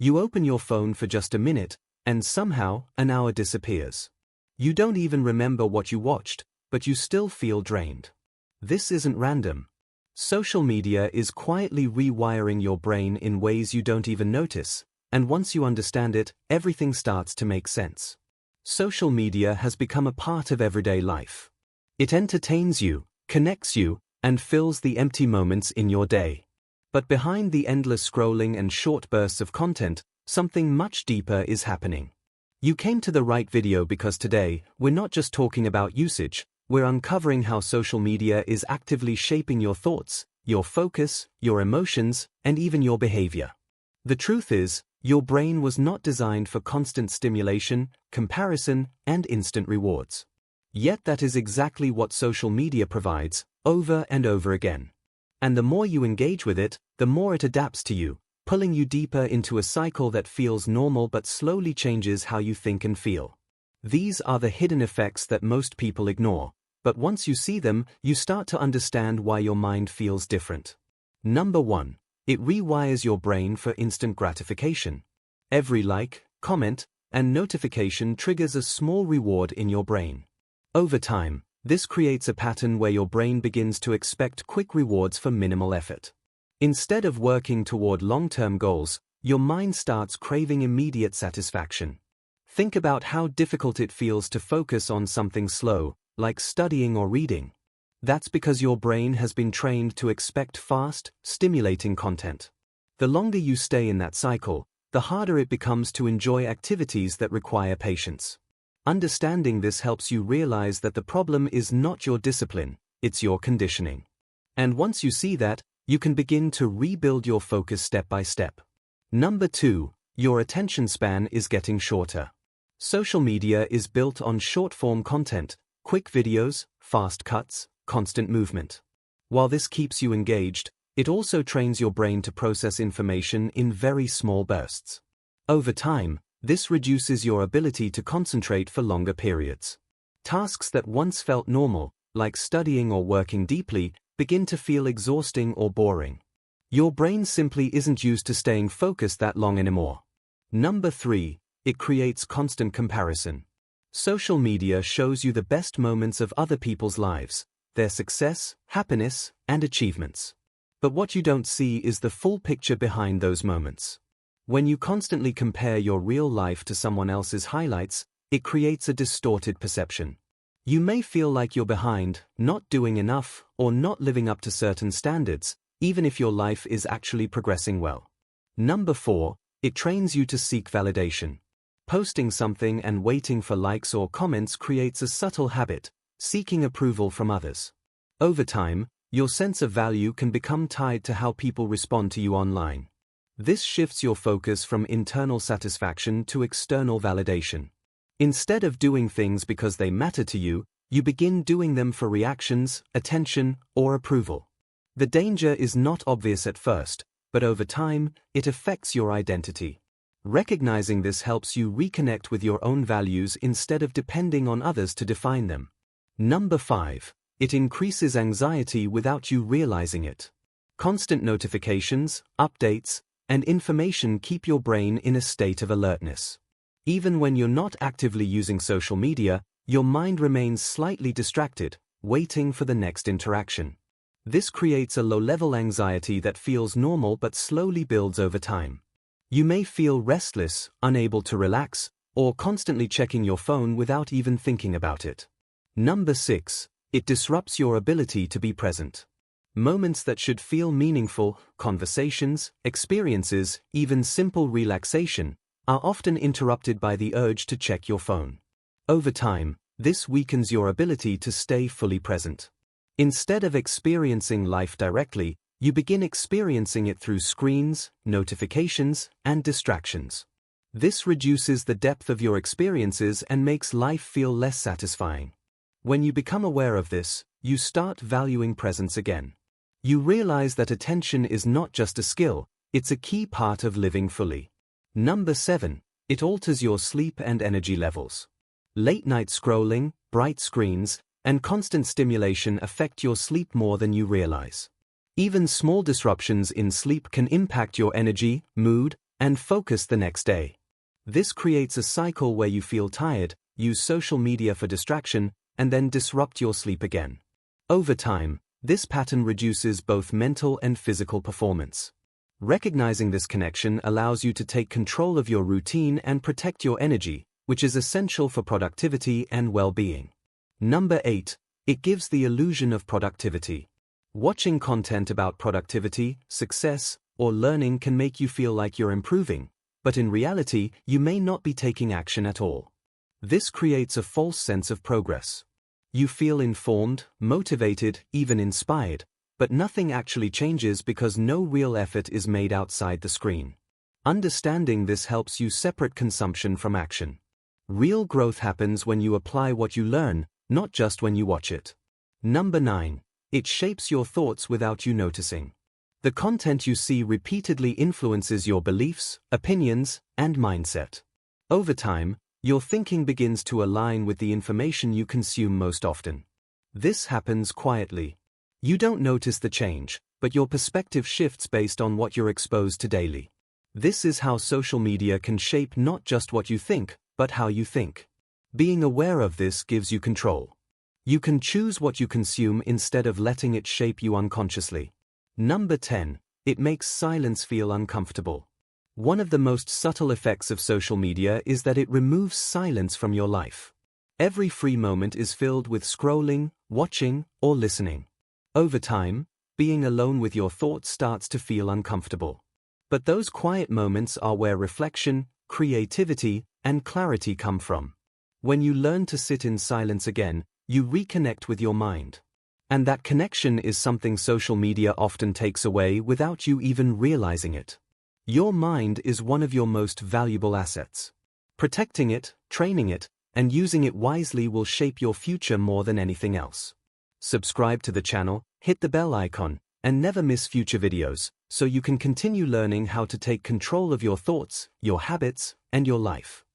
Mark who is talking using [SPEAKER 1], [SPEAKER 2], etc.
[SPEAKER 1] You open your phone for just a minute, and somehow, an hour disappears. You don't even remember what you watched, but you still feel drained. This isn't random. Social media is quietly rewiring your brain in ways you don't even notice, and once you understand it, everything starts to make sense. Social media has become a part of everyday life. It entertains you, connects you, and fills the empty moments in your day. But behind the endless scrolling and short bursts of content, something much deeper is happening. You came to the right video because today, we're not just talking about usage, we're uncovering how social media is actively shaping your thoughts, your focus, your emotions, and even your behavior. The truth is, your brain was not designed for constant stimulation, comparison, and instant rewards. Yet that is exactly what social media provides, over and over again. And the more you engage with it, the more it adapts to you, pulling you deeper into a cycle that feels normal but slowly changes how you think and feel. These are the hidden effects that most people ignore, but once you see them, you start to understand why your mind feels different. Number 1. It rewires your brain for instant gratification. Every like, comment, and notification triggers a small reward in your brain. Over time, this creates a pattern where your brain begins to expect quick rewards for minimal effort. Instead of working toward long-term goals, your mind starts craving immediate satisfaction. Think about how difficult it feels to focus on something slow, like studying or reading. That's because your brain has been trained to expect fast, stimulating content. The longer you stay in that cycle, the harder it becomes to enjoy activities that require patience. Understanding this helps you realize that the problem is not your discipline, it's your conditioning. And once you see that, you can begin to rebuild your focus step by step. Number 2. Your attention span is getting shorter. Social media is built on short-form content, quick videos, fast cuts, constant movement. While this keeps you engaged, it also trains your brain to process information in very small bursts. Over time, this reduces your ability to concentrate for longer periods. Tasks that once felt normal, like studying or working deeply, begin to feel exhausting or boring. Your brain simply isn't used to staying focused that long anymore. Number 3. It creates constant comparison. Social media shows you the best moments of other people's lives, their success, happiness, and achievements. But what you don't see is the full picture behind those moments. When you constantly compare your real life to someone else's highlights, it creates a distorted perception. You may feel like you're behind, not doing enough, or not living up to certain standards, even if your life is actually progressing well. Number 4. It trains you to seek validation. Posting something and waiting for likes or comments creates a subtle habit, seeking approval from others. Over time, your sense of value can become tied to how people respond to you online. This shifts your focus from internal satisfaction to external validation. Instead of doing things because they matter to you, you begin doing them for reactions, attention, or approval. The danger is not obvious at first, but over time, it affects your identity. Recognizing this helps you reconnect with your own values instead of depending on others to define them. Number 5. It increases anxiety without you realizing it. Constant notifications, updates, and information keep your brain in a state of alertness. Even when you're not actively using social media, your mind remains slightly distracted, waiting for the next interaction. This creates a low-level anxiety that feels normal but slowly builds over time. You may feel restless, unable to relax, or constantly checking your phone without even thinking about it. Number 6. It disrupts your ability to be present. Moments that should feel meaningful, conversations, experiences, even simple relaxation, are often interrupted by the urge to check your phone. Over time, this weakens your ability to stay fully present. Instead of experiencing life directly, you begin experiencing it through screens, notifications, and distractions. This reduces the depth of your experiences and makes life feel less satisfying. When you become aware of this, you start valuing presence again. You realize that attention is not just a skill, it's a key part of living fully. Number 7. It alters your sleep and energy levels. Late-night scrolling, bright screens, and constant stimulation affect your sleep more than you realize. Even small disruptions in sleep can impact your energy, mood, and focus the next day. This creates a cycle where you feel tired, use social media for distraction, and then disrupt your sleep again. Over time, this pattern reduces both mental and physical performance. Recognizing this connection allows you to take control of your routine and protect your energy, which is essential for productivity and well-being. Number 8. It gives the illusion of productivity. Watching content about productivity, success, or learning can make you feel like you're improving, but in reality, you may not be taking action at all. This creates a false sense of progress. You feel informed, motivated, even inspired, but nothing actually changes because no real effort is made outside the screen. Understanding this helps you separate consumption from action. Real growth happens when you apply what you learn, not just when you watch it. Number 9. It shapes your thoughts without you noticing. The content you see repeatedly influences your beliefs, opinions, and mindset. Over time, your thinking begins to align with the information you consume most often. This happens quietly. You don't notice the change, but your perspective shifts based on what you're exposed to daily. This is how social media can shape not just what you think, but how you think. Being aware of this gives you control. You can choose what you consume instead of letting it shape you unconsciously. Number 10. It makes silence feel uncomfortable. One of the most subtle effects of social media is that it removes silence from your life. Every free moment is filled with scrolling, watching, or listening. Over time, being alone with your thoughts starts to feel uncomfortable. But those quiet moments are where reflection, creativity, and clarity come from. When you learn to sit in silence again, you reconnect with your mind. And that connection is something social media often takes away without you even realizing it. Your mind is one of your most valuable assets. Protecting it, training it, and using it wisely will shape your future more than anything else. Subscribe to the channel, hit the bell icon, and never miss future videos, so you can continue learning how to take control of your thoughts, your habits, and your life.